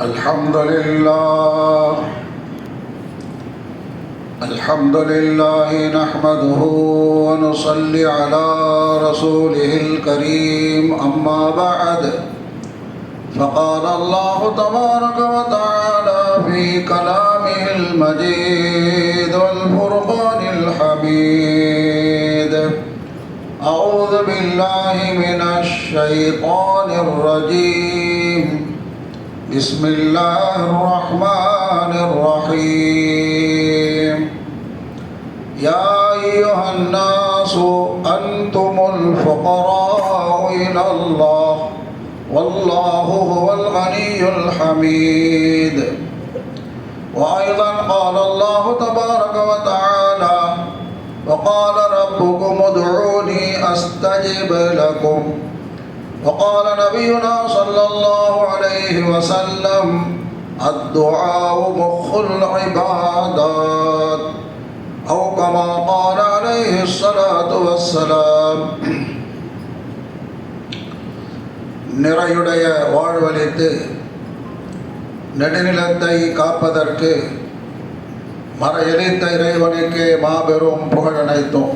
الحمد لله نحمده ونصلي على رسوله الكريم أما بعد فقال الله تبارك وتعالى في كلامه المجيد والفرقان الحميد أعوذ بالله من الشيطان الرجيم بسم الله الرحمن الرحيم يا أيها الناس أنتم الفقراء إلى الله والله هو الغني الحميد. وأيضا قال الله تبارك وتعالى وقال ربكم ادعوني أستجب لكم. وقال نبينا صلى الله عليه وسلم الدعاء مخ العبادات أو كما قال عليه الصلاة والسلام. நிறையுடைய வாழ்வளித்து நெடுநிலத்தை காப்பதற்கு மர எரித்த இறைவனுக்கு மாபெரும் புகழனைத்தும்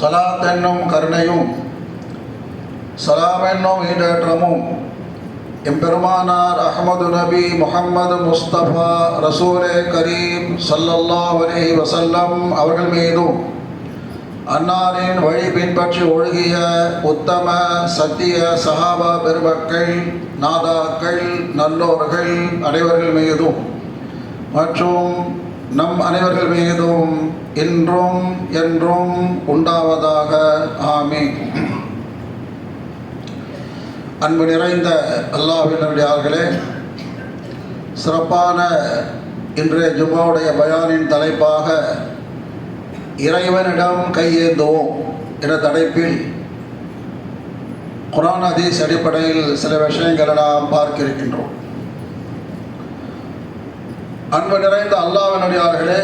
சலாத் என்னும் கருணையும் சலாம் என்னும் ஈடேற்றமும் எம்பெருமானார் அஹ்மது நபி முஹம்மது முஸ்தபா ரசூலே கரீம் ஸல்லல்லாஹு அலைஹி வஸல்லம் அவர்கள் மீதும் அன்னாரின் வழி பின்பற்றி ஒழுகிய உத்தம சத்திய சஹாபா பெருமக்கள் நாதாக்கள் நல்லோர்கள் அனைவர்கள் மீதும் மற்றும் நம் அனைவர்கள் மீதும் இன்றும் என்றும் உண்டாவதாக ஆமீன். அன்பு நிறைந்த அல்லாஹ்வின் நல்லடியார்களே, சிறப்பான இன்றைய ஜும்மாவுடைய பயானின் தலைப்பாக இறைவனிடம் கையேந்துவோம் என்ற தலைப்பில் குர்ஆன் ஹதீஸ் அடிப்படையில் சில விஷயங்களை நாம் பார்க்க இருக்கின்றோம். அன்பு நிறைந்த அல்லாஹ்வின் நல்லடியார்களே,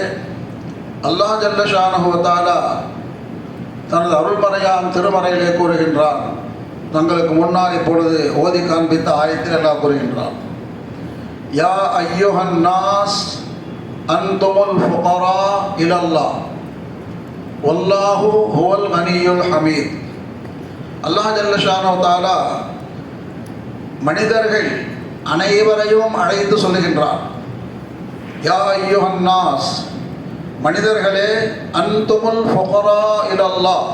அல்லாஹ் ஜல்ல ஷானஹு வ தஆலா தனது அருள்மறையாம் திருமறையிலே கூறுகின்றார். தங்களுக்கு முன்னால் இப்பொழுது ஓதி காண்பித்த ஆயத்தில் அல்லாஹ் கூறுகின்றார், யா அய்யுஹன் நாஸ் அன்துமுல் ஃபுகரா இலல்லாஹ் வல்லாஹு ஹுவல் கனியுல் ஹமீத். அல்லாஹ் ஜல்ல ஷானஹு வ தஆலா மனிதர்கள் அனைவரையும் அழைத்து சொல்லுகின்றார். யா அய்யுஹன் நாஸ், மனிதர்களே, அன்துமுல் ஃபுகரா இலல்லாஹ்,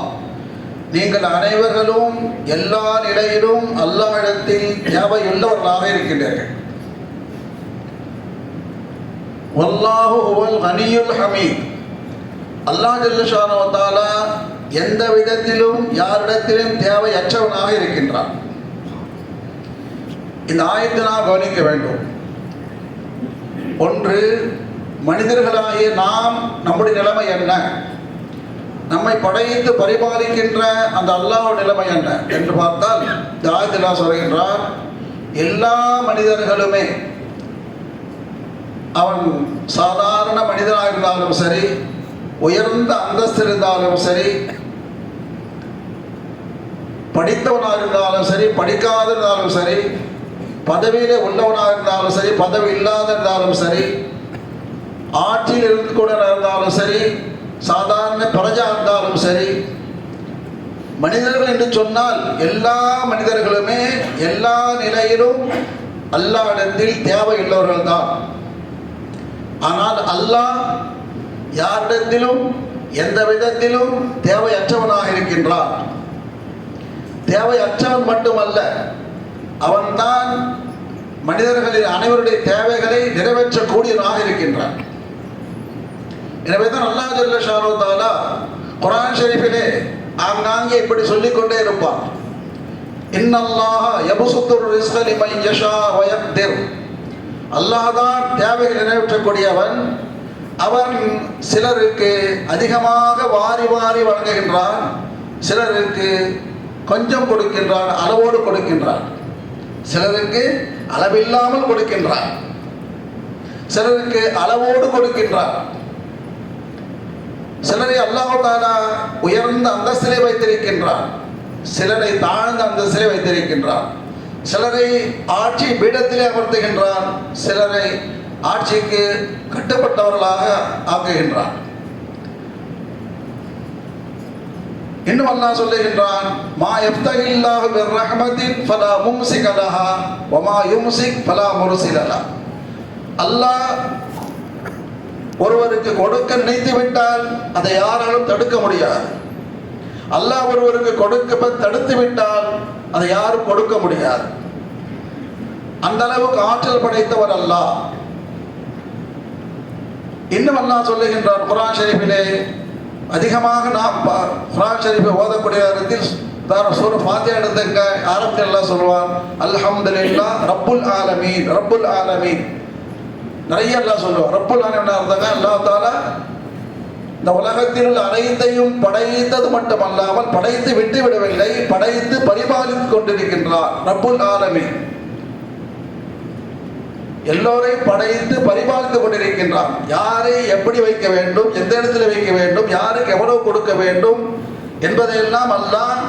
நீங்கள் அனைவர்களும் எல்லா நிலையிலும் அல்லாஹ்விடத்தில் தேவையுள்ளவர்களாக இருக்கின்றீர்கள். வல்லாஹு ஹுவல் கனியுல் ஹமீத், அல்லாஹ் ஜல்ல ஷானஹு வ தஆலா எந்த விதத்திலும் யாரிடத்திலும் தேவையற்றவனாக இருக்கின்றான். இந்த ஆயத்தை நாம் கவனிக்க வேண்டும். ஒன்று, மனிதர்களாகிய நாம் நம்முடைய நிலைமை என்ன, நம்மை படைத்து பரிபாலிக்கின்ற அந்த அல்லாஹ் நிலைமை என்ன என்று பார்த்தால் இந்த ஆயத்தில் சொல்கின்றார், எல்லா மனிதர்களுமே அவன் சாதாரண மனிதனாக இருந்தாலும் சரி, உயர்ந்த அந்தஸ்து இருந்தாலும் சரி, படித்தவனாக இருந்தாலும் சரி, படிக்காத இருந்தாலும் சரி, பதவியிலே உள்ளவனாக இருந்தாலும் சரி, பதவி இல்லாத இருந்தாலும் சரி, ஆட்சியில் இருந்து கூட இருந்தாலும் சரி, சாதாரண பிரஜா இருந்தாலும் சரி, மனிதர்கள் என்று சொன்னால் எல்லா மனிதர்களுமே எல்லா நிலையிலும் அல்லாஹ்விடத்தில் தேவையுள்ளவர்கள் தான். ஆனால் அல்லாஹ் யாரிடத்திலும் எந்த விதத்திலும் தேவையற்றவனாக இருக்கின்றான். தேவையற்றவன் மட்டுமல்ல, அவன்தான் மனிதர்களின் அனைவருடைய தேவைகளை நிறைவேற்றக்கூடியவனாக இருக்கின்றான். எனவே தான் அல்லாஹ் ஜல்ல ஷானஹு வ தஆலா குர்ஆன் ஷரீஃபிலே ஆங்காங்கே இப்படி சொல்லிக்கொண்டே இருப்பான், இன்னல்லாஹ யபசுத்துர் ரிஸ்க லிமன் யஷா வ யக்திர். அல்லாஹ் தான் தேவைகளை நிறைவேற்றக்கூடியவன். அவன் சிலருக்கு அதிகமாக வாரி வாரி வழங்குகின்றான், சிலருக்கு கொஞ்சம் கொடுக்கின்றான், அளவோடு கொடுக்கின்றான், சிலருக்கு அளவில்லாமல் கொடுக்கின்றான், சிலருக்கு அளவோடு கொடுக்கின்றான். சிலரை அல்லாஹ் தஆலா உயர்ந்த அந்தஸ்திலே வைத்திருக்கின்றான், சிலரை தாழ்ந்த அந்தஸ்திலே வைத்திருக்கின்றான். சிலரை ஆட்சி பீடத்திலே அமர்த்துகின்றான், சிலரை ஆட்சிக்கு கட்டுப்பட்டவர்களாக ஆக்குகின்றான். இன்னும் அல்லாஹ் சொல்லுகின்றான், மா யஃப்தஹில்லாஹு பிர்ரஹ்மத்தின் ஃபலா மும்சிக லஹா வ மா யும்சிக் ஃபலா முர்சில லஹ். அல்லாஹ் ஒருவருக்கு கொடுக்க நினைத்து விட்டால் அதை யாராலும் தடுக்க முடியாது. அல்லாஹ் ஒருவருக்கு கொடுக்க தடுத்து விட்டால் அதை யாரும் கொடுக்க முடியாது. அந்த அளவுக்கு ஆற்றல் படைத்தவர் அல்லாஹ். இன்னும் அல்லாஹ் சொல்லுகின்றார் குர்ஆன் ஷரீஃபிலே, அதிகமாக நாம் குர்ஆன் ஷரீஃபை ஓதக்கூடிய இடத்தில் சூரா ஃபாத்திஹா எடுத்துக்க ஆரம்பத்தில் அல்லாஹ் சொல்வான், அல்ஹம்துலில்லாஹ் ரப்புல் ஆலமீன், ரப்புல் ஆலமீன். நிறைய அல்லாஹ் சொல்லுவார். ரப்புல் ஆலமீன் அர்த்தங்க அல்லாஹ் தஆலா இந்த உலகத்தில் உள்ள அனைத்தையும் படைத்தது மட்டுமல்லாமல் படைத்து விட்டு விடவில்லை, படைத்து பரிபாலித்துக் கொண்டிருக்கின்றார். ரப்புல் ஆலமீன் எல்லோரையும் படைத்து பரிபாலித்துக் கொண்டிருக்கின்றார். யாரை எப்படி வைக்க வேண்டும், எந்த இடத்துல வைக்க வேண்டும், யாருக்கு எவ்வளவு கொடுக்க வேண்டும் என்பதையெல்லாம் அல்லாஹ்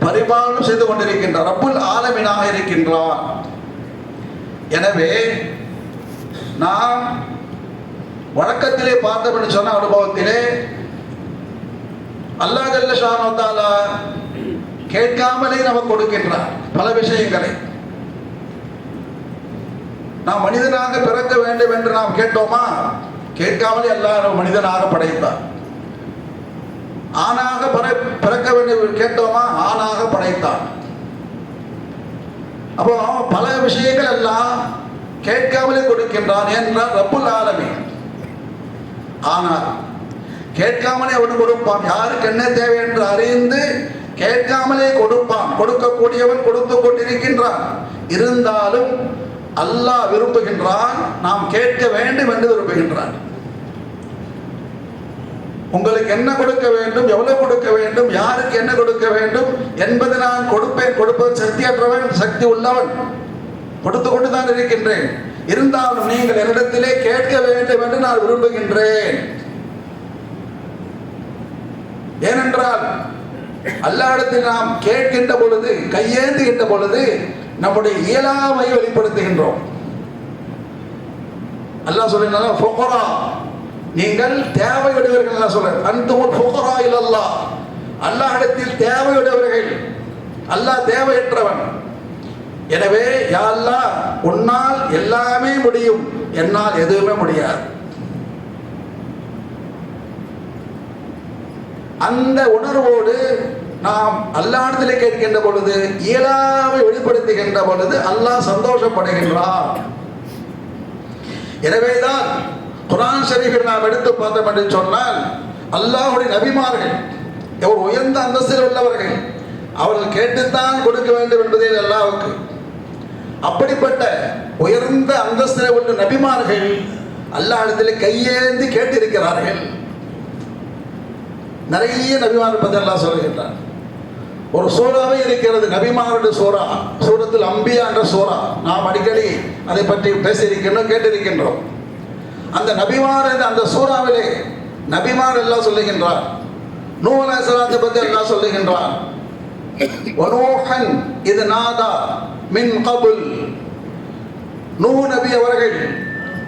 பரிபாலனம் செய்து கொண்டிருக்கின்றார். ரப்புல் ஆலமீனாக இருக்கின்றார். எனவே நாம் வழக்கத்திலே பார்த்தோம் என்று சொன்ன அனுபவத்திலே அல்லாஹ் ஜல்ல ஷானஹு வ தஆலா கேட்காமலே நமக்கு கொடுக்கின்றார் பல விஷயங்களை. நாம் மனிதனாக பிறக்க வேண்டும் என்று நாம் கேட்டோமா? கேட்காமலே அல்லாஹ் மனிதனாக படைத்தார். ஆணாக பிறக்க வேண்டும் கேட்டோமா? ஆணாக படைத்தார். அப்போ பல விஷயங்கள் எல்லாம் கேட்காமலே கொடுக்கின்றான் என்றால் ரப்புல் ஆலமீன். ஆனால் கேட்காமலே அவன் கொடுப்பான். யாருக்கு என்ன தேவை என்று அறிந்து கேட்காமலே கொடுப்பான். கொடுக்கக்கூடியவன் கொடுத்து கொண்டிருக்கின்றான். இருந்தாலும் அல்லாஹ் விரும்புகின்றான், நாம் கேட்க வேண்டும் என்று விரும்புகின்றான். உங்களுக்கு என்ன கொடுக்க வேண்டும், எவ்வளவு கொடுக்க வேண்டும், யாருக்கு என்ன கொடுக்க வேண்டும் என்பது நான் கொடுப்பேன். கொடுப்பது சக்தியற்றவன், சக்தி உள்ளவன், கொடுத்து கொண்டு தான் இருக்கின்றேன். இருந்தாலும் நீங்கள் என்னிடத்திலே கேட்க வேண்டும் என்று நான் விரும்புகின்றேன். ஏனென்றால் அல்லாஹ்விடத்தில் நாம் கேட்கின்ற பொழுது, கையேந்துகின்ற பொழுது நம்முடைய இயலாமை வெளிப்படுத்துகின்றோம். அல்லாஹ் சொல்லுகிறான், ஃபுகரா, நீங்கள் தேவையுடையவர்கள். அல்லாஹ் சொல்றார், அன்துமுல் ஃபுகரா இலல்லாஹ், அல்லாஹ்விடத்தில் தேவையுடையவர்கள். அல்லாஹ் தேவையற்றவன். எனவே யா அல்லாஹ், உன்னால் எல்லாமே முடியும், என்னால் எதுவுமே முடியாது. அந்த உணர்வோடு நாம் அல்லாஹ்விடத்தில் கேட்கின்ற பொழுது, இயலாமை வெளிப்படுத்துகின்ற பொழுது அல்லாஹ் சந்தோஷப்படுகின்றார். எனவேதான் குர்ஆன் ஷரீஃபில் நாம் எடுத்து பார்த்தோம் என்று சொன்னால், அல்லாஹ்வுடைய நபிமார்கள் எவ்வளவு உயர்ந்த அந்தஸ்தில் உள்ளவர்கள், அவர்கள் கேட்டுத்தான் கொடுக்க வேண்டும் என்பதே அல்லாஹ்வுக்கு. அப்படிப்பட்ட உயர்ந்த அந்தஸ்தில் உள்ள நபிமார்கள் அல்லாஹ்விடத்தில் கையேந்தி கேட்டிருக்கிறார்கள். நிறைய நபிமார்கள் பற்றி அல்லாஹ் சொல்லுகின்றார். ஒரு சூறாவே இருக்கிறது, நபிமாருடைய சூறா, சூரத்துல் அம்பியா என்ற சூறா. நாம் அடிக்கடி அதை பற்றி பேசியிருக்கின்றோம், கேட்டிருக்கின்றோம். அந்த நபிமார் அந்த சூறாவிலே நபிமார் எல்லாம் சொல்லுகின்றார். நூஹ் அலைஹிஸ்ஸலாத்தை பற்றி எல்லாம் சொல்லுகின்றார். வனூஹன் இது நாதா மின் கபுல், நூஹ் நபி அவர்கள்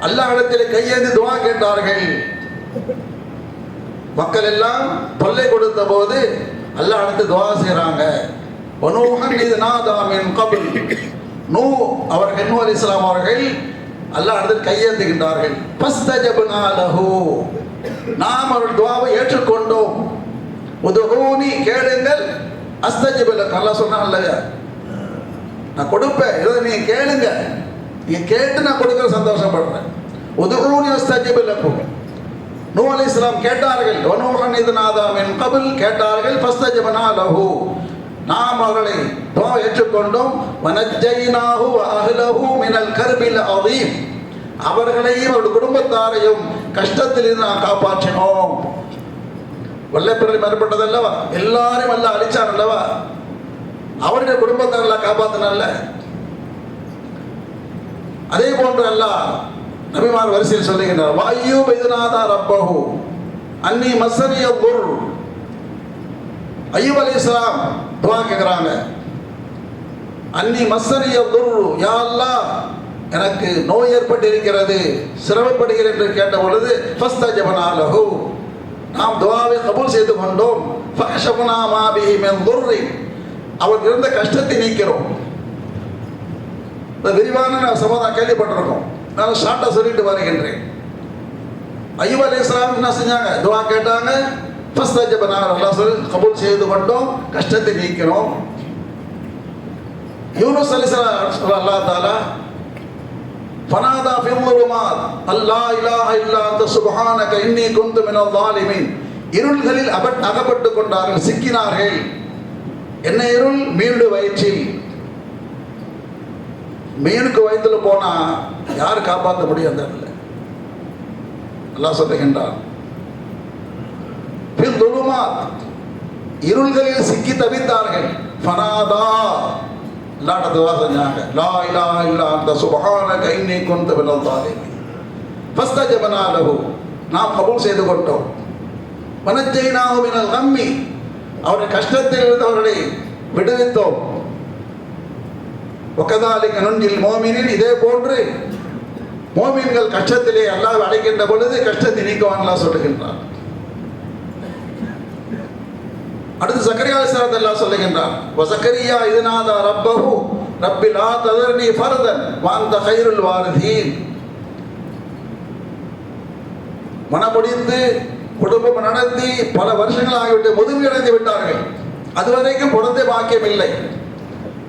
அல்லாஹ்விடத்தில் கையேந்தி துஆ கேட்டார்கள். மக்கள் எல்லாம் தொல்லை கொடுத்த போது அல்லாஹ்விடத்தில் துஆ செய்றாங்க. வனூஹன் இது நாதா மின் கபுல், நூஹ் அவர்கள், நூஹ் அலைஹிஸ்ஸலாம் அவர்கள் அல்லாஹ்விடத்தில் கையேந்துகின்றார்கள். ஃபஸ்தஜப்னா லஹு, நாம் அவர்கள் துஆவை ஏற்றுக்கொண்டோம். உதுஊனி, கேளுங்கள், அஸ்தஜிப் லக், அல்லாஹ் சொன்னான் இல்லையா, நான் கொடுப்பேன், இதை நீங்க கேளுங்க, நீங்க கேட்டு நான் கொடுக்கிற சந்தோஷப்படுறேன். உதுஊனி அஸ்தஜிப் லக்கும், நூஹ் அலைஹிஸ்ஸலாம் கேட்டார்கள். வனூஹன் இத் நாதா மின் கபுல் கேட்டார்கள். ஃபஸ்தஜப்னா லஹு, நாம் அவர்களை துஆ ஏற்றுக்கொண்டோம். வனஜ்ஜைனாஹு வ அஹ்லஹு மினல் கர்பில் அதீம், அவர்களையும் அவருடைய குடும்பத்தாரையும் கஷ்டத்திலிருந்து நாம் காப்பாற்றினோம். வெள்ளப்பிரளயம் ஏற்பட்டது அல்லவா, எல்லாரையும் அல்லாஹ் அழிச்சான் அல்லவா, அவருடைய குடும்பத்தை எல்லாம் காப்பாத்தினால. அதே போன்று அல்லாஹ் நபிமார் வரிசையில் சொல்லுகின்றார். வஅய்யூப் இத் நாதா ரப்பஹு அன்னி மஸ்ஸனிய துர், அய்யூப் அலைஹிஸ்ஸலாம் துஆ கேக்குறாங்க. அன்னி மஸ்ஸனிய துர்ரு, யா அல்லாஹ் எனக்கு நோய் ஏற்பட்டிருக்கிறது, சிரமப்படுகிறேன் என்று கேட்ட பொழுது ஃபஸ்தஜபனா லஹு, நாம் துஆவை கபூல் செய்து கொண்டோம். ஃபஅஷஃபனா மா பிஹி மின் துர்ரி, அவருக்கு இருந்த கஷ்டத்தை நீக்கிறோம். இந்த விரிவான சம்பவம் கேள்விப்பட்டிருக்கோம். நான் ஷார்ட்டாக சொல்லிட்டு வருகின்றேன். அய்யூப் அலைஹிஸ்ஸலாம் என்ன செஞ்சாங்க? துஆ கேட்டாங்க. ஃபஸ்தஜபனா, அல்லாஹ் சொல்லி கபூல் செய்து கொண்டோம், கஷ்டத்தை நீக்கிறோம். யூனுஸ் அலைஹிஸ்ஸலாம் அல்லாஹ் தஆலா ஃபனாதா ஃபில் ظுலுமாத் அல்லா இலாஹ இல்லா அன்த சுப்ஹானக இன்னி குன்து மினல் ஸாலிமீன், இருள்களில் அகப்பட்டு கொண்டார்கள், சிக்கினார்கள். என்ன இருள்? மீனுடைய வயிற்றில். மீனுக்கு வயிற்றில் போனா யார் காப்பாற்ற முடியும்? அந்த இடத்துல அல்லாஹ் சொல்லுகின்றான், ஃபில் ظுலுமாத், இருள்களில் சிக்கி தவித்தார்கள். ஃபனாதா, அல்லாஹ் துஆ செஞ்சாங்க, லா இலாஹ இல்லா அன்த சுப்ஹானக இன்னி குன்து மினல் ஸாலிமீன். ஃபஸ்தஜபனா லஹு, நாம் கபூல் செய்து கொண்டோம். வனஜ்ஜைனாஹு மினல் கம்மி, அவருடைய கஷ்டத்தில் இருந்தவர்களை விடுவித்தோம். வகதாலிக நுன்ஜில் மோமினின், இதே போன்று மோமின்கள் கஷ்டத்திலே அல்லாஹ் அழைக்கின்ற பொழுது கஷ்டத்தை நீக்குவான் அல்லாஹ் சொல்லுகின்றான். அடுத்து சக்கரியா அலைஹிஸ்ஸலாம் அல்லாஹ் சொல்லுகின்றான், வஸக்கரியா இத்நாதா ரப்பஹு ரப்பி லா ததர்னி ஃபர்தன் வ அன்த கைருல் வாரிதீன். மனமுடிந்து குடும்பம் நடத்தி பல வருஷங்கள் ஆகிவிட்டு முதுமை அடைந்து விட்டார்கள். அதுவரைக்கும் குழந்தை பாக்கியம் இல்லை.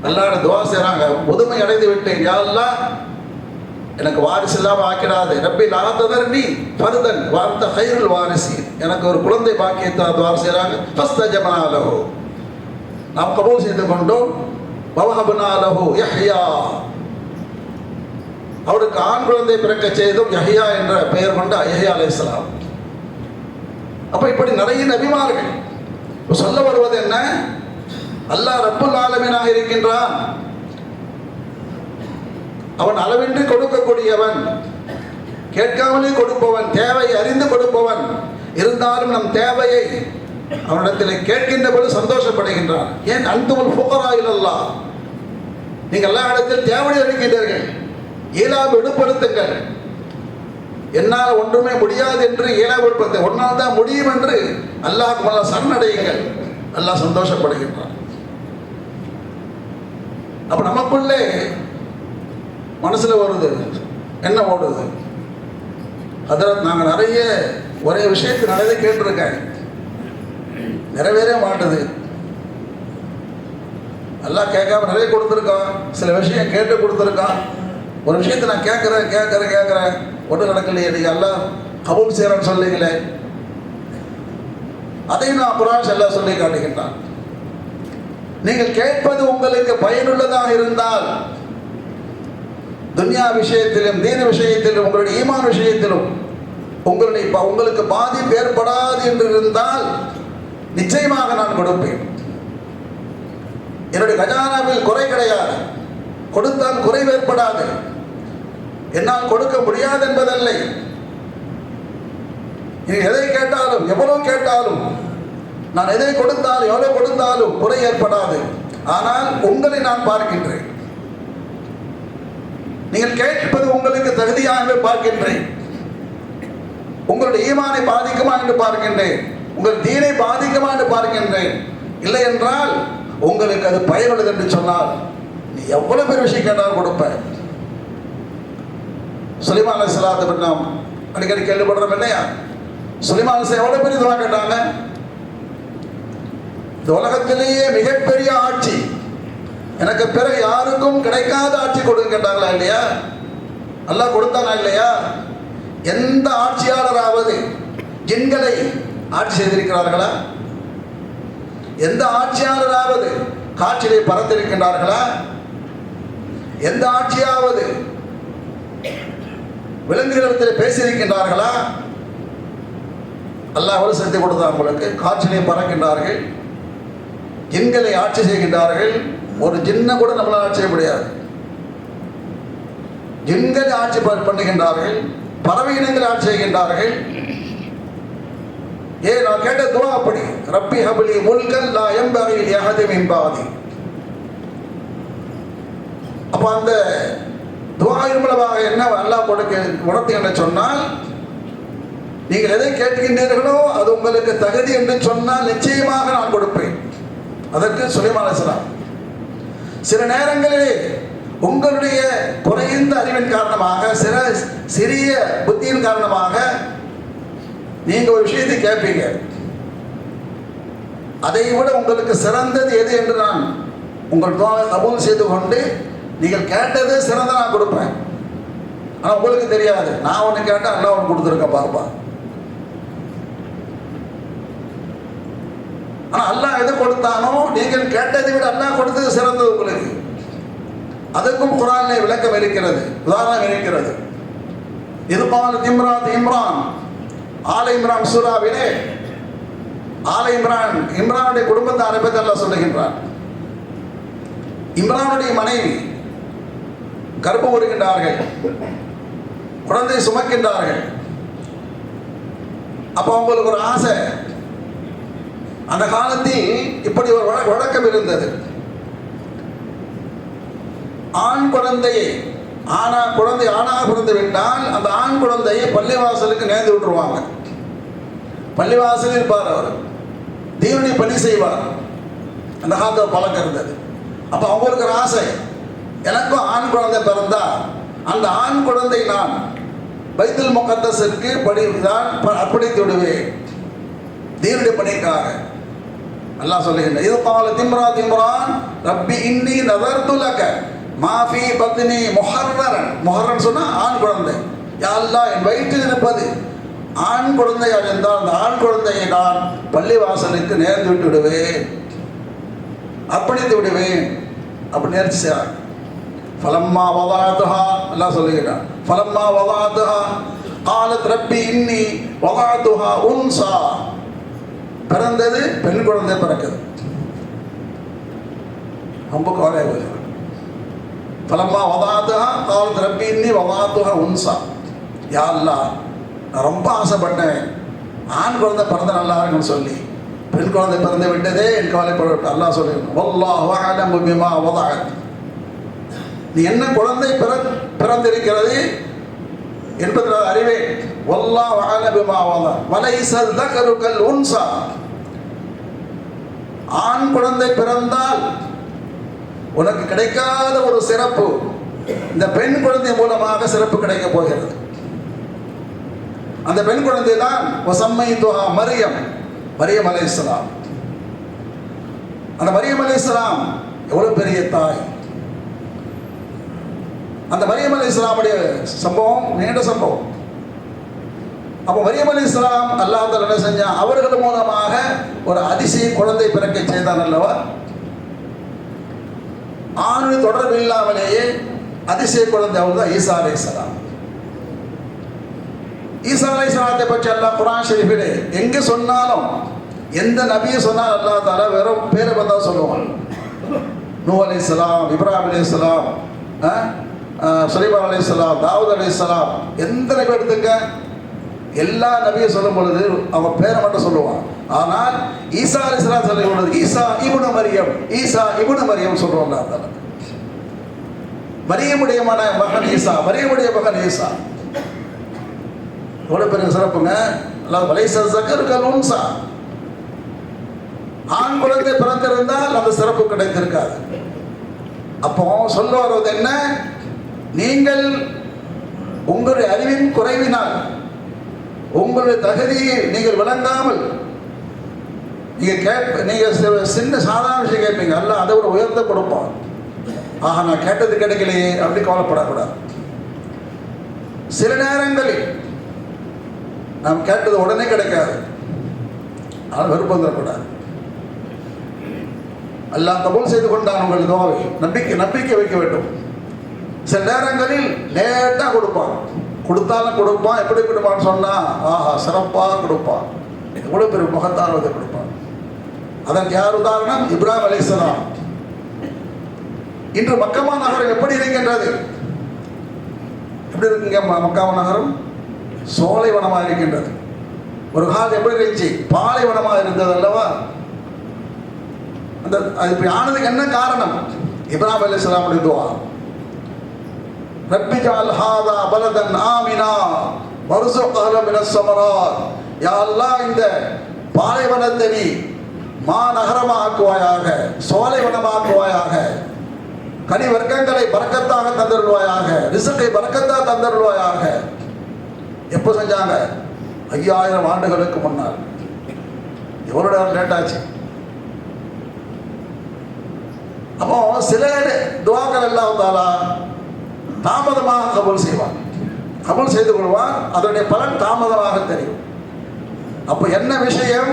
அல்லாஹ்விடம் துஆ செய்றாங்க, முதுமை அடைந்து விட்டேன், யா அல்லாஹ் எனக்கு வாரிசு இல்லாமல் ஆக்கிடாது. ரப்பி லா ததர்னி ஃபர்தன் வ அன்த கைருல் வாரிசீன், எனக்கு ஒரு குழந்தை பாக்கியத்தை துஆ செய்றாங்க. ஃபஸ்தஜபனா லஹு, நாம் கபூல் செய்து கொண்டோம். வவஹப்னா லஹு யஹ்யா, அவருக்கு ஆண் குழந்தை பிறக்க செய்தோம். யஹ்யா என்ற பெயர் கொண்ட யஹ்யா அலைஹிஸ்ஸலாம். அப்ப இப்படி நிறைய நபிமார்கள். சொல்ல வருவது என்ன? அல்லாஹ் ரப்புல் ஆலமீனாக இருக்கின்றான். அவன் அளவின்றி கொடுக்கக்கூடியவன், கேட்காமலே கொடுப்பவன், தேவையை அறிந்து கொடுப்பவன். இருந்தாலும் நம் தேவையை அவனிடத்தில் கேட்கின்ற பொழுது சந்தோஷப்படுகின்றான். ஏன்? அன்துமுல் ஃபுகரா இலல்லாஹ், நீங்கள் எல்லா இடத்தில் தேவை இருக்கின்றீர்கள், இயலாமை விடுபடுத்துங்கள். என்னால் ஒன்றுமே முடியாது என்று இயலாமை விடுபடுத்த, ஒன்னால் தான் முடியும் என்று அல்லாஹ்வுக்கு சரணடையுங்கள். அல்லாஹ் சந்தோஷப்படுகின்றான். அப்ப நமக்குள்ளே மனசுல வருது, என்ன ஓடுது? அதில் நாங்கள் நிறைய ஒரே விஷயத்தை நிறைய கேட்டிருக்கேன், நிறைவேற மாட்டுது. எல்லாம் கேட்காம நிறைய கொடுத்துருக்கான், சில விஷயம் கேட்டு கொடுத்துருக்கான். ஒரு விஷயத்தை நான் கேட்குறேன் ஒன்றும் நடக்கலையே, நீங்கள் எல்லாம் கபூல் செய்கிறேன்னு சொல்லிங்களே, அதையும் நான் குர்ஆன் எல்லாம் சொல்லி காட்டுகின்றான். நீங்கள் கேட்பது உங்களுக்கு பயனுள்ளதாக இருந்தால், துன்யா விஷயத்திலும் தீன விஷயத்திலும் உங்களுடைய ஈமான் விஷயத்திலும் உங்களுக்கு பாதிப்பு ஏற்படாது என்று இருந்தால் நிச்சயமாக நான் கொடுப்பேன். என்னுடைய கஜானாவில் குறை கிடையாது, கொடுத்தால் குறைவு ஏற்படாது. என்னால் கொடுக்க முடியாது என்பதல்ல. நீங்கள் எதை கேட்டாலும் எவ்வளவு கேட்டாலும், நான் எதை கொடுத்தாலும் எவ்வளவு கொடுத்தாலும் குறை ஏற்படாது. ஆனால் உங்களை நான் பார்க்கின்றேன். நீங்கள் கேட்பது உங்களுக்கு தகுதியாக பார்க்கின்றேன். உங்களுடைய ஈமானை பாதிக்குமா என்று பார்க்கின்றேன், உங்கள் தீனை பாதிக்குமா என்று பார்க்கின்றேன். இல்லை என்றால் உங்களுக்கு அது பயனுள்ளது என்று சொன்னால் நீ எவ்வளவு பெரிய விஷயம் கேட்டாலும் கொடுப்ப. சுலைமான் அலைஹிஸ்ஸலாத்தை பற்றி நாம் அடிக்கடி கேள்விப்படுறோம் இல்லையா? சுலைமான் அலைஹிஸ்ஸலாம் எவ்வளவு பெரிய துஆ கேட்டாங்க. இந்த உலகத்திலேயே மிகப்பெரிய ஆட்சி, எனக்கு பிறகு யாருக்கும் கிடைக்காத ஆட்சி கொடுக்க கேட்டாங்களா இல்லையா? அல்லாஹ் கொடுத்தானா இல்லையா? எந்த ஆட்சியாளராவது ஜின்களை ஆட்சி செய்திருக்கிறார்களா? எந்த ஆட்சியாளராவது காற்றிலே பறந்திருக்கின்றார்களா? எந்த ஆட்சியாவது விலங்குகளிடத்தில் பேசியிருக்கின்றார்களா? அல்லாஹ் ஒரு சக்தி கொடுத்தான் உங்களுக்கு. காற்றிலே பறக்கின்றார்கள், ஜின்களை ஆட்சி செய்கின்றார்கள். ஒரு ஜின்னை கூட நம்மளால் ஆட்சி செய்ய முடியாது. ஜின்களை ஆட்சி பண்ணுகின்றார்கள், பறவை இனங்களை ஆட்சி செய்கின்றார்கள். ஏன் நான் கேட்ட துஆ அப்படி, ரப்பி ஹப்லி முல்கன் லா யம்பகி லிஅஹதின் மின் பஅதி. அப்போ அந்த துஆவின் மூலமாக என்ன அல்லாஹ் கொடுத்து என்று சொன்னால், நீங்கள் எதை கேட்கின்றீர்களோ அது உங்களுக்கு தகுதி என்று சொன்னால் நிச்சயமாக நான் கொடுப்பேன். அதற்கு சுலைமான் அலைஹிஸ்ஸலாம் சில நேரங்களிலே உங்களுடைய குறைந்த அறிவின் காரணமாக, சிறிய புத்தியின் காரணமாக நீங்க ஒரு விஷயத்தை கேட்பீங்க. அதை விட உங்களுக்கு சிறந்தது எது என்று நான் உங்கள் துஆவை கபூல் செய்து கொண்டு நீங்கள் கேட்டது சிறந்த நான் கொடுப்பேன். ஆனால் உங்களுக்கு தெரியாது, நான் ஒன்று கேட்டேன் அல்லாஹ் ஒன்று கொடுத்துருக்கேன் பாருப்பா. ஆனால் அல்லாஹ் எது கொடுத்தானோ நீங்கள் கேட்டதை விட அல்லாஹ் கொடுத்தது சிறந்தது உங்களுக்கு. அதற்கும் குர்ஆனிலே விளக்கம் இருக்கிறது, உதாரணம் இருக்கிறது. இது கால இம்ரான் ஆல இம்ரான் சூராவிலே இம்ரானுடைய குடும்பத்தை ஆரம்பித்து அல்லாஹ் சொல்லுகின்றார். இம்ரானுடைய மனைவி கர்ப்பம் வருகின்றார்கள், குழந்தை சுமக்கின்றார்கள். அப்போ அவங்களுக்கு ஒரு ஆசை. அந்த காலத்தில் இப்படி ஒரு வழக்கம் இருந்தது. ஆண் குழந்தையை ஆணாக பிறந்து விட்டால் அந்த ஆண் குழந்தையை பள்ளிவாசலுக்கு நேர்ந்து விட்டுருவாங்க. பள்ளிவாசலில் இருப்பார், அவர் தீனுடைய பணி செய்வார். அந்த காலத்தில் பழக்கம் இருந்தது. அப்போ அவங்களுக்கு ஒரு ஆசை, எனக்கும் ஆண் குழந்தை பிறந்தா அந்த ஆண் குழந்தை நான் பைத்துல் முகத்தஸிற்கு அர்ப்பணித்து விடுவேன் தீனுடைய பணிக்காக. அல்லாஹ் சொல்லுகின்ற இது கால இம்ரான் ரப்பி இன்னி நதர்து லக மா ஃபீ பத்னி முஹர்ரன் சொன்னா ஆண் குழந்தை. யா அல்லாஹ், என் வயிற்றில் இருப்பது ஆண் குழந்தையாக இருந்தால் அந்த ஆண் குழந்தையை நான் பள்ளிவாசலுக்கு நேர்ந்து விட்டு விடுவேன், அர்ப்பணித்து விடுவேன் அப்படி நேர்ச்சி செய்கிறார். ஃபலம்மா வதாஅதுஹா, அல்லாஹ் சொல்லுகிறார், ஃபலம்மா வதாஅதுஹா காலத் ரப்பி இன்னி வதாஅதுஹா உன்சா, பிறந்தது பெண் குழந்தை பிறக்குது. ரொம்ப கவலையாக போயிடுது. ஃபலம்மா வதாஅதுஹா காலத் ரப்பி இன்னி வதாஅதுஹா உன்சா. யா அல்லாஹ், நான் ரொம்ப ஆசைப்பட்டேன் ஆண் குழந்தை பிறந்த நல்லா இருக்குன்னு சொல்லி, பெண் குழந்தை பிறந்து விட்டதே என் கவலைப்பட்டு. அல்லாஹ் சொல்லுங்க, வல்லாஹு அஅலமு பிமா வதஅத், நீ என்ன குழந்தை பிறந்திருக்கிறது என்பதை அறிவேன். வல்லாஹு அஅலமு பிமா வதஅத் வலைஸல் தகரு கல் உன்சா, ஆண் குழந்தை பிறந்தால் உனக்கு கிடைக்காத ஒரு சிறப்பு இந்த பெண் குழந்தை மூலமாக சிறப்பு கிடைக்க போகிறது. அந்த பெண் குழந்தை தான் வசம்மைதுஹா மரியம் அலைஹிஸ்ஸலாம். அந்த மரியம் அலைஹிஸ்ஸலாம் எவ்வளவு பெரிய தாய். அந்த மரியம் அலைஹிஸ்ஸலாமுடைய சம்பவம் நீண்ட சம்பவம். அப்போ மரியம் அலைஹிஸ்ஸலாம் அல்லாஹ் தஆலா என்ன செஞ்சான், அவர்கள் மூலமாக ஒரு அதிசய குழந்தை பிறக்க செய்தான் அல்லவா. ஆணு தொடர்பு இல்லாமலேயே அதிசய குழந்தை அவர் தான் ஈசா அலைஹிஸ்ஸலாம். ஈசா அலைஹிஸ்ஸலாத்தை பற்றி அல்லாஹ் குர்ஆன் ஷரீஃபிலே எங்கே சொன்னாலும், எந்த நபியை சொன்னால் அல்லாஹ் தஆலா வெறும் பேரை பார்த்தா சொல்லுவான். நூஹ் அலைஹிஸ்ஸலாம், இப்ராஹிம் அலைஹிஸ்ஸலாம், சுலைமான் அலைஹிஸ்ஸலாம், தாவூத் அலைஹிஸ்ஸலாம், எந்த நபி எடுத்துங்க எல்லா நபியை சொல்லும் பொழுது அவன் பேரை மட்டும் சொல்லுவான். ஆனால் ஈசா அலைஹிஸ்ஸலாம் சொல்லும் பொழுது ஈசா இப்னு மரியம் சொல்றோம். அல்லாஹ் தஆலா மரியமுடைய மகன் ஈசா, மரியமுடைய மகன் ஈசா, எவ்வளவு பெரிய சிறப்புங்க. அல்லாஹ் வலைஸல் தகரு கல் உன்சா, ஆண் குழந்தை பிறந்திருந்தால் அந்த சிறப்பு கிடைத்திருக்காது. அப்போ சொல்ல வருவது என்ன, நீங்கள் உங்களுடைய அறிவின் குறைவினால், உங்களுடைய தகுதியை நீங்கள் விளங்காமல் நீங்க சின்ன சாதாரண விஷயம் கேட்பீங்க, அல்லாஹ் அதை ஒரு உயர்ந்த கொடுப்பான். ஆஹா, நான் கேட்டது கிடைக்கலையே அப்படி கவலைப்படக்கூடாது. சில நேரங்களில் நாம் கேட்டது உடனே கிடைக்காது, ஆனால் வெறுப்பு வந்துடக்கூடாது. அல்லாஹ் கபூல் செய்து கொண்டான் உங்கள் துஆவை. நம்பிக்கை வைக்க வேண்டும். சில நேரங்களில் லேட்டாக கொடுப்பான், கொடுத்தாலும் கொடுப்பான். எப்படி கொடுப்பான்னு சொன்னால், ஆஹா சிறப்பாக கொடுப்பான், எவ்வளோ பெரிய முகத்தானதை கொடுப்பான். அதற்கு யார் உதாரணம்? இப்ராஹிம் அலைஹிஸ்ஸலாம். இன்று மக்கமா நகரம் எப்படி இருக்கின்றது? எப்படி இருக்குங்க மக்காவ நகரம்? சோலைவனமாக இருக்கின்றது. ஒரு காலம் எப்படி இருந்துச்சு? பாலைவனமாக இருந்தது அல்லவா. அது இப்படி ஆனதுக்கு என்ன காரணம்? இப்ராஹிம் அலைஹிஸ்ஸலாமுடைய துஆ. ரப்பி ஜஅல் ஹாதா பலதன் ஆமினா வர்ஸுக் அஹ்ல மினஸ் ஸமராத். யா அல்லாஹ், இந்த பாலைவனத்தை நீ மாநகரமாக்குவாயாக, சோலைவனமாக்குவாயாக, கனி வர்க்கங்களை பரக்கத்தாக தந்தருள்வாயாக, ரிஸ்கை பரக்கத்தாக தந்தருள்வாயாக. எப்போ செஞ்சாங்க? 5000 ஆண்டுகளுக்கு முன்னால். எவ்வளோ நேரம் லேட் ஆச்சு? அப்போ சில துவாக்கள் எல்லாம் வந்தாலா தாமதமாக கபூல் செய்வான், கபூல் செய்து கொள்வான். அதனுடைய பலன் தாமதமாக தெரியும். அப்போ என்ன விஷயம்?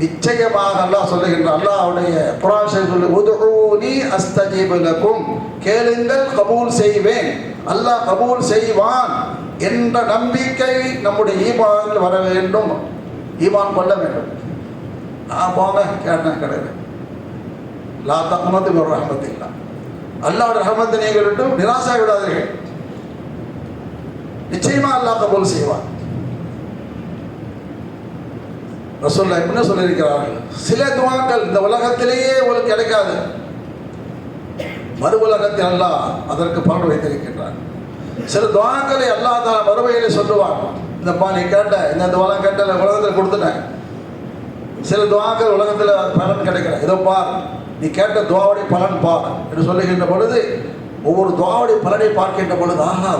நிச்சயமாக அல்லாஹ் சொல்லுகின்றான். அல்லாஹ்வுடைய குர்ஆன் சொல்லு, உதுஊனி அஸ்தஜீபு லக்கும், கேளுங்கள் கபூல் செய்வேன், அல்லாஹ் கபூல் செய்வான் என்ற நம்பிக்கை நம்முடைய ஈமானில் வர வேண்டும். ஈமான் கொள்ள வேண்டும். போங்க கேட்டேன் கிடையாது. லா தக்னது மின் ரஹ்மத்தில்லாஹ், அல்லாஹ்வுடைய ரஹ்மத்தை நீங்கள் விட்டும் நிராசை விடாதீர்கள். நிச்சயமா அல்லாஹ் கபூல் செய்வான். ரசூலுல்லாஹ் என்ன சொல்லியிருக்கிறார்கள்? சில துவாக்கள் இந்த உலகத்திலேயே உங்களுக்கு கிடைக்காது, மறு உலகத்தில் அல்லாஹ் அதற்கு பலன் வைத்திருக்கின்றான். சில துவாக்களை அல்லாஹ் தான் மறுமையிலே சொல்லுவான். இந்தப்பா நீ கேட்ட இந்த துவாலாம் கேட்ட உலகத்தில் கொடுத்துட்டேன். சில துவாக்கள் உலகத்தில் பலன் கிடைக்கல, இதோ பார் நீ கேட்ட துவாவுடைய பலன் பார் என்று சொல்லுகின்ற பொழுது, ஒவ்வொரு துவாவுடைய பலனை பார்க்கின்ற பொழுது, ஆஹா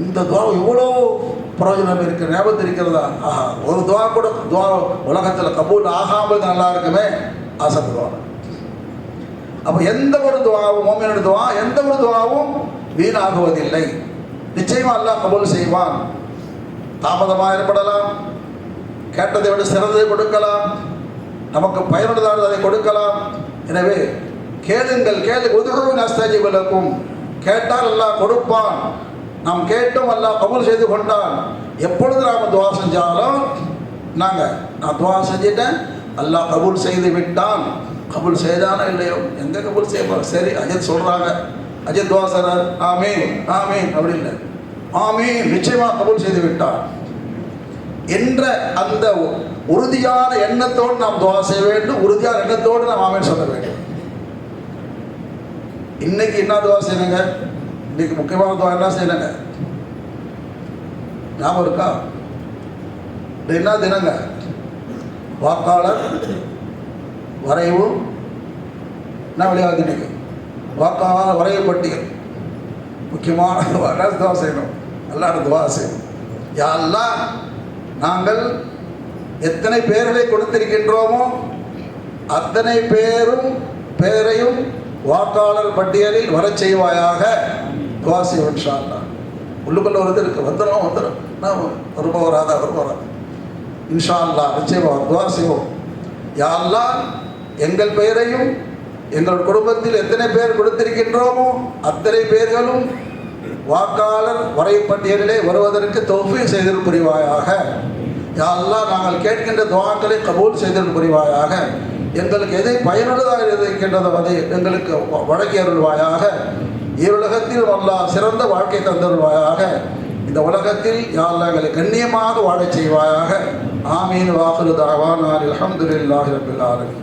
இந்த துவா இவ்வளோ பிரயோஜனம் இருக்கு, ஞாபகத்தில் இருக்கிறதா, ஆஹா ஒரு துவா கூட துவா உலகத்தில் கபூல் ஆகாமல் நல்லா இருக்குமே ஆசைப்படுவாங்க. அப்போ எந்த ஒரு துவாவும், மோமினுடைய துவா எந்த ஒரு துவாவும் வீணாகுவதில்லை. நிச்சயமாக அல்லாஹ் கபூல் செய்வான். தாமதமாக ஏற்படலாம், கேட்டதை விட சிறந்ததை கொடுக்கலாம், நமக்கு பயனுள்ளதாக அதை கொடுக்கலாம். எனவே கேளுங்கள், உதுஊனி அஸ்தஜீபு லக்கும், கேட்டால் அல்லாஹ் கொடுப்பான். நாம் கேட்டும் அல்லாஹ் கபூல் செய்து கொண்டான். எப்பொழுது நாம் துவா செஞ்சாலும் நான் துவா செஞ்சிட்டேன், அல்லாஹ் கபூல் செய்து விட்டான். கபூல் செய்தானோ இல்லையோ, எங்கே கபூல் செய்வார்? சரி அஜித் சொல்கிறாங்க, அஜித் துவா சார் ஆமீன் ஆமீன் அப்படி இல்லை, ஆமீன் நிச்சயமாக கபூல் செய்து விட்டான் என்ற அந்த உறுதியான எண்ணத்தோடு நாம் துவா செய்ய வேண்டும். உறுதியான எண்ணத்தோடு நாம் ஆமீன் சொல்ல வேண்டும். இன்னைக்கு என்ன துவா செய்யணுங்க? இன்னைக்கு முக்கியமான துவா என்ன செய்யணுங்க? ஞாபகம் இருக்கா? என்ன தினங்க? வாக்காளர் வரைவு என்ன விளையாடு? இன்னைக்கு வாக்காளர் வரைவு பட்டியல் முக்கியமான துவா செய்யணும். அல்லாஹ் துவா செய்யணும். யா அல்லாஹ், நாங்கள் எத்தனை பேர்களை கொடுத்திருக்கின்றோமோ அத்தனை பேரையும் வாக்காளர் பட்டியலில் வர செய்வாயாக. துவா செய்வோம் இன்ஷா அல்லாஹ். உள்ளுக்குள்ள ஒரு இது இருக்கு, வந்துடும் வருமா வராதா இன்ஷா அல்லாஹ் நிச்சயமாக துவா செய்வோம். யா அல்லாஹ், எங்கள் பெயரையும் எங்கள் குடும்பத்தில் எத்தனை பேர் கொடுத்திருக்கின்றோமோ அத்தனை பேர்களும் வாக்காளர் வரைப்பட்டியலிலே வருவதற்கு தௌஃபீக் செய்தல் புரிவாயாக. யா அல்லாஹ், நாங்கள் கேட்கின்ற துஆக்களை கபூல் செய்தல் புரிவாயாக. எங்களுக்கு எதை பயனுள்ளதாக இருக்கின்றதோ அதை எங்களுக்கு வழங்கி அருள்வாயாக. ஈருலகத்தில் அல்லாஹ் சிறந்த வாழ்க்கை தந்தருள்வாயாக. இந்த உலகத்தில் யா அல்லாஹ் எங்களை கண்ணியமாக வாழச் செய்வாயாக. ஆமீன். வாஹிரு தஅவானா அல்ஹம்துலில்லாஹி ரப்பில் ஆலமீன்.